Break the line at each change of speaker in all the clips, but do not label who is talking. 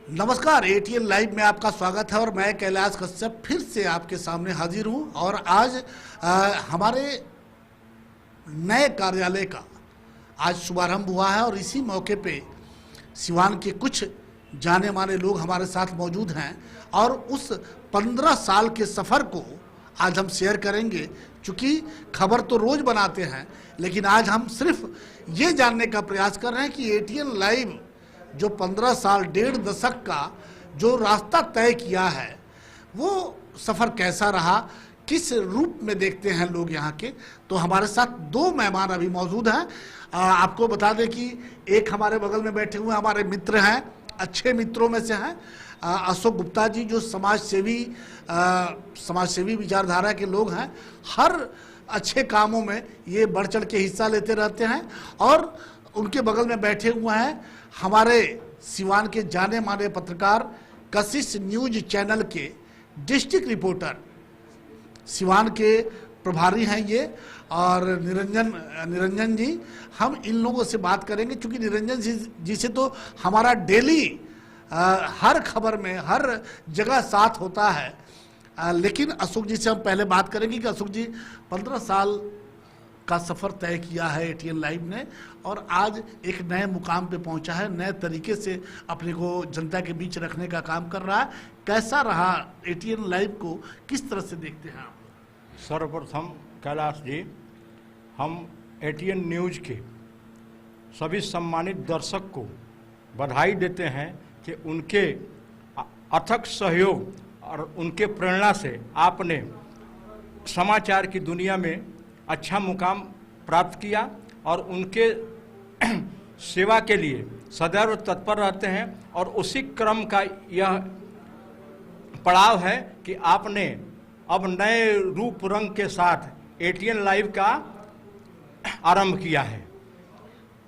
नमस्कार, ATN live में आपका स्वागत है और मैं कैलाश कश्यप फिर से आपके सामने हाजिर हूं। और आज हमारे नए कार्यालय का आज शुभारंभ हुआ है और इसी मौके पे सिवान के कुछ जाने माने लोग हमारे साथ मौजूद हैं और उस 15 साल के सफ़र को आज हम शेयर करेंगे। चूँकि खबर तो रोज़ बनाते हैं, लेकिन आज हम सिर्फ ये जानने का प्रयास कर रहे हैं कि एटीएन लाइव जो 15 साल 1.5 दशक का जो रास्ता तय किया है वो सफ़र कैसा रहा, किस रूप में देखते हैं लोग यहाँ के। तो हमारे साथ दो मेहमान अभी मौजूद हैं। आपको बता दें कि एक हमारे बगल में बैठे हुए हमारे मित्र हैं, अच्छे मित्रों में से हैं अशोक गुप्ता जी, जो समाजसेवी विचारधारा के लोग हैं। हर अच्छे कामों में ये बढ़ चढ़ के हिस्सा लेते रहते हैं। और उनके बगल में बैठे हुए हैं हमारे सिवान के जाने माने पत्रकार, कशिश न्यूज चैनल के डिस्ट्रिक्ट रिपोर्टर, सिवान के प्रभारी हैं ये, और निरंजन जी। हम इन लोगों से बात करेंगे क्योंकि निरंजन जी से तो हमारा डेली हर खबर में हर जगह साथ होता है। लेकिन अशोक जी से हम पहले बात करेंगे कि अशोक जी, 15 साल का सफ़र तय किया है एटीएन लाइव ने और आज एक नए मुकाम पे पहुंचा है, नए तरीके से अपने को जनता के बीच रखने का काम कर रहा है। कैसा रहा एटीएन लाइव को, किस तरह से देखते हैं आप?
सर्वप्रथम कैलाश जी, हम एटीएन न्यूज के सभी सम्मानित दर्शक को बधाई देते हैं कि उनके अथक सहयोग और उनके प्रेरणा से आपने समाचार की दुनिया में अच्छा मुकाम प्राप्त किया और उनके सेवा के लिए सदैव तत्पर रहते हैं। और उसी क्रम का यह पड़ाव है कि आपने अब नए रूप रंग के साथ एटीएन लाइव का आरंभ किया है।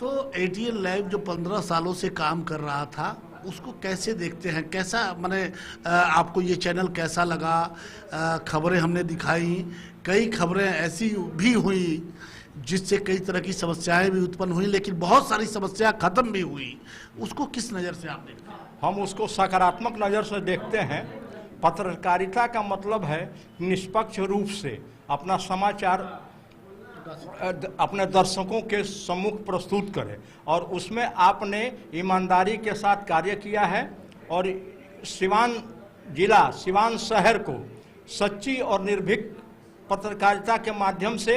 तो एटीएन लाइव जो 15 सालों से काम कर रहा था उसको कैसे देखते हैं? कैसा, माने आपको ये चैनल कैसा लगा? खबरें हमने दिखाई, कई खबरें ऐसी भी हुई जिससे कई तरह की समस्याएं भी उत्पन्न हुई, लेकिन बहुत सारी समस्या खत्म भी हुई। उसको किस नज़र से आप देखते हैं?
हम उसको सकारात्मक नज़र से देखते हैं। पत्रकारिता का मतलब है निष्पक्ष रूप से अपना समाचार अपने दर्शकों के सम्मुख प्रस्तुत करें, और उसमें आपने ईमानदारी के साथ कार्य किया है और सिवान जिला, सिवान शहर को सच्ची और निर्भीक पत्रकारिता के माध्यम से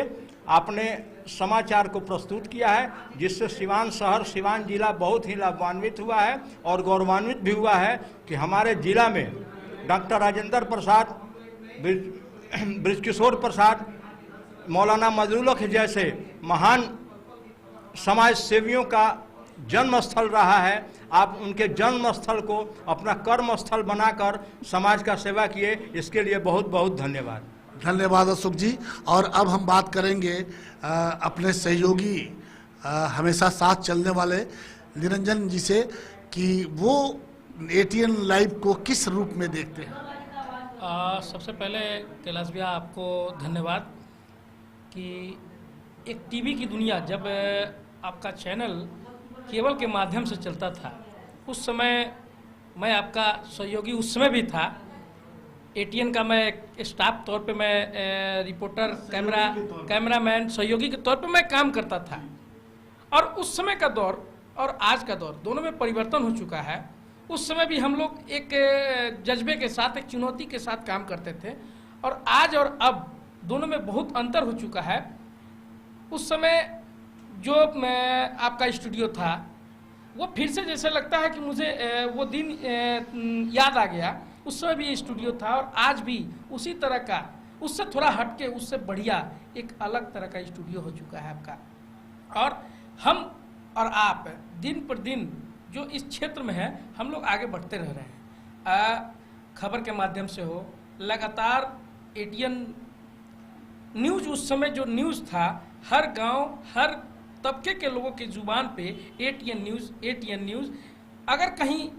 आपने समाचार को प्रस्तुत किया है, जिससे सिवान शहर, सिवान जिला बहुत ही लाभान्वित हुआ है और गौरवान्वित भी हुआ है कि हमारे जिला में डॉक्टर राजेंद्र प्रसाद, बृजकिशोर प्रसाद, मौलाना मजरूलख जैसे महान समाज सेवियों का जन्म स्थल रहा है। आप उनके जन्म स्थल को अपना कर्म स्थल बनाकर समाज का सेवा किए, इसके लिए बहुत बहुत धन्यवाद।
धन्यवाद अशोक जी। और अब हम बात करेंगे अपने सहयोगी, हमेशा साथ चलने वाले निरंजन जी से कि वो एटीएन लाइव को किस रूप में देखते हैं।
सबसे पहले कैलाश भैया आपको धन्यवाद कि एक टीवी की दुनिया, जब आपका चैनल केबल के माध्यम से चलता था उस समय मैं आपका सहयोगी उस समय भी था। एटीएन का मैं स्टाफ तौर पे मैं रिपोर्टर, कैमरामैन, सहयोगी के तौर पे मैं काम करता था। और उस समय का दौर और आज का दौर दोनों में परिवर्तन हो चुका है। उस समय भी हम लोग एक जज्बे के साथ, एक चुनौती के साथ काम करते थे, और आज और अब दोनों में बहुत अंतर हो चुका है। उस समय जो आपका स्टूडियो था वो फिर से जैसे लगता है कि मुझे वो दिन याद आ गया। उस समय भी ये स्टूडियो था और आज भी उसी तरह का, उससे थोड़ा हटके, उससे बढ़िया एक अलग तरह का स्टूडियो हो चुका है आपका। और हम और आप दिन पर दिन जो इस क्षेत्र में है, हम लोग आगे बढ़ते रह रहे हैं। खबर के माध्यम से हो, लगातार एटीएन न्यूज़, उस समय जो न्यूज़ था, हर गांव, हर तबके के लोगों की जुबान पे एटीएन न्यूज़, एटीएन न्यूज़। अगर कहीं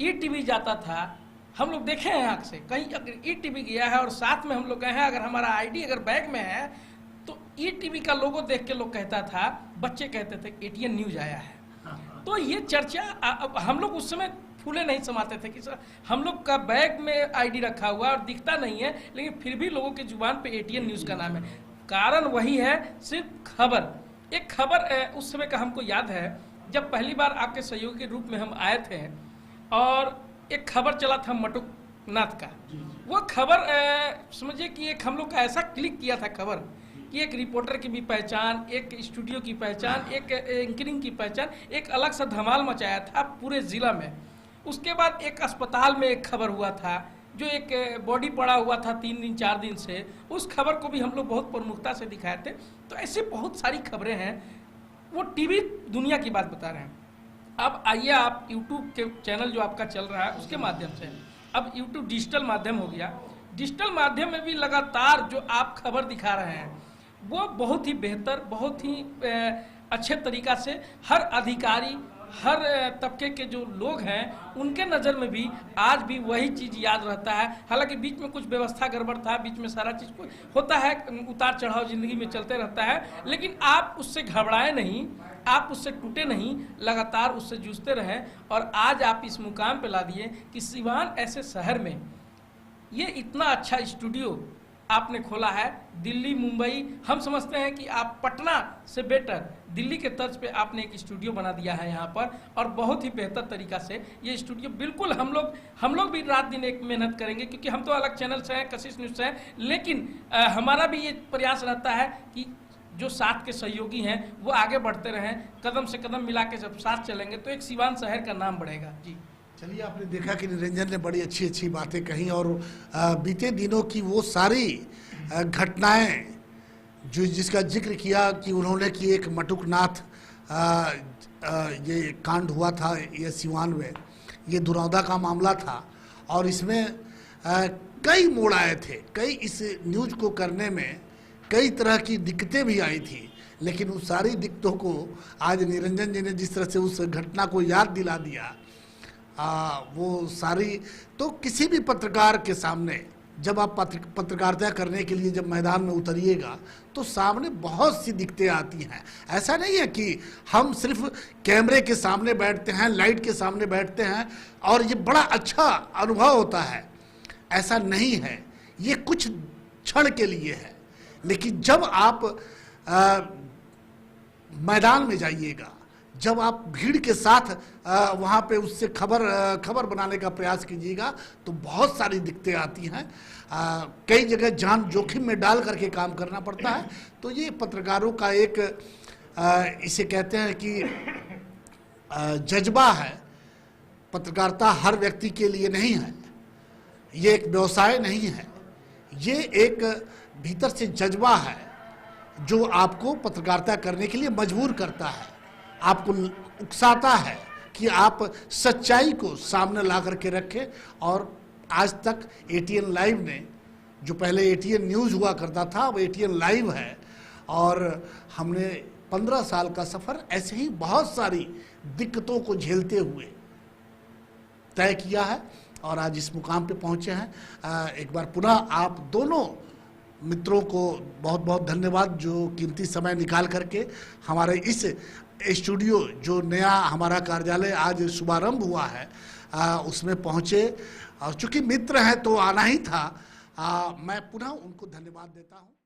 ईटीवी जाता था, हम लोग देखे हैं आँख से, कहीं अगर ईटीवी गया है और साथ में हम लोग गए हैं, अगर हमारा आईडी अगर बैग में है तो ईटीवी का लोगो देख के लोग कहता था, बच्चे कहते थे एटीएन न्यूज़ आया है। तो ये चर्चा हम लोग उस समय फूले नहीं समाते थे कि सर हम लोग का बैग में आईडी रखा हुआ और दिखता नहीं है, लेकिन फिर भी लोगों के जुबान पे एटीएन न्यूज़ का नाम है। कारण वही है, सिर्फ खबर। एक खबर उस समय का हमको याद है जब पहली बार आपके सहयोगी के रूप में हम आए थे और एक खबर चला था मटुक नाथ का। वो खबर समझिए कि एक हम लोग का ऐसा क्लिक किया था खबर कि एक रिपोर्टर की भी पहचान, एक स्टूडियो की पहचान, एक एंकरिंग की पहचान, एक अलग सा धमाल मचाया था पूरे ज़िला में। उसके बाद एक अस्पताल में एक खबर हुआ था, जो एक बॉडी पड़ा हुआ था 3 दिन 4 दिन से, उस खबर को भी हम लोग बहुत प्रमुखता से दिखाए थे। तो ऐसी बहुत सारी खबरें हैं, वो टीवी दुनिया की बात बता रहे हैं। अब आइए आप यूट्यूब के चैनल जो आपका चल रहा है उसके माध्यम से, अब यूट्यूब डिजिटल माध्यम हो गया, डिजिटल माध्यम में भी लगातार जो आप खबर दिखा रहे हैं वो बहुत ही बेहतर, बहुत ही अच्छे तरीक़ा से हर अधिकारी, हर तबके के जो लोग हैं उनके नज़र में भी आज भी वही चीज़ याद रहता है। हालांकि बीच में कुछ व्यवस्था गड़बड़ था, बीच में सारा चीज़ होता है, उतार चढ़ाव ज़िंदगी में चलते रहता है, लेकिन आप उससे घबराए नहीं, आप उससे टूटे नहीं, लगातार उससे जूझते रहें और आज आप इस मुकाम पे ला दिए कि सिवान ऐसे शहर में ये इतना अच्छा स्टूडियो आपने खोला है। दिल्ली, मुंबई, हम समझते हैं कि आप पटना से बेटर दिल्ली के तर्ज पे आपने एक स्टूडियो बना दिया है यहाँ पर, और बहुत ही बेहतर तरीका से ये स्टूडियो, बिल्कुल हम लोग भी रात दिन एक मेहनत करेंगे, क्योंकि हम तो अलग चैनल से हैं, कशिश न्यूज़ से हैं, लेकिन हमारा भी ये प्रयास रहता है कि जो साथ के सहयोगी हैं वो आगे बढ़ते रहें, कदम से कदम मिला के जब साथ चलेंगे तो एक सिवान शहर का नाम बढ़ेगा। जी
चलिए, आपने देखा कि निरंजन ने बड़ी अच्छी अच्छी बातें कही और बीते दिनों की वो सारी घटनाएं जो जिसका जिक्र किया कि उन्होंने कि एक मटुकनाथ ये कांड हुआ था, ये सिवान में, ये दुरौदा का मामला था और इसमें कई मोड़ आए थे, कई इस न्यूज़ को करने में कई तरह की दिक्कतें भी आई थी, लेकिन उन सारी दिक्कतों को आज निरंजन जी ने जिस तरह से उस घटना को याद दिला दिया, वो सारी, तो किसी भी पत्रकार के सामने जब आप पत्रकारिता करने के लिए जब मैदान में उतरिएगा तो सामने बहुत सी दिक्कतें आती हैं। ऐसा नहीं है कि हम सिर्फ कैमरे के सामने बैठते हैं, लाइट के सामने बैठते हैं और ये बड़ा अच्छा अनुभव होता है, ऐसा नहीं है। ये कुछ क्षण के लिए है, लेकिन जब आप मैदान में जाइएगा, जब आप भीड़ के साथ वहाँ पे उससे खबर बनाने का प्रयास कीजिएगा तो बहुत सारी दिक्कतें आती हैं। कई जगह जान जोखिम में डाल करके काम करना पड़ता है। तो ये पत्रकारों का एक इसे कहते हैं कि जज्बा है। पत्रकारिता हर व्यक्ति के लिए नहीं है, ये एक व्यवसाय नहीं है, ये एक भीतर से जज्बा है जो आपको पत्रकारिता करने के लिए मजबूर करता है, आपको उकसाता है कि आप सच्चाई को सामने ला करके रखें। और आज तक एटीएन लाइव ने, जो पहले एटीएन न्यूज़ हुआ करता था, वो एटीएन लाइव है और हमने 15 साल का सफ़र ऐसे ही बहुत सारी दिक्कतों को झेलते हुए तय किया है और आज इस मुकाम पे पहुँचे हैं। एक बार पुनः आप दोनों मित्रों को बहुत बहुत धन्यवाद, जो कीमती समय निकाल करके हमारे इस स्टूडियो, जो नया हमारा कार्यालय आज शुभारंभ हुआ है, उसमें पहुँचे। और चूँकि मित्र हैं तो आना ही था, मैं पुनः उनको धन्यवाद देता हूँ।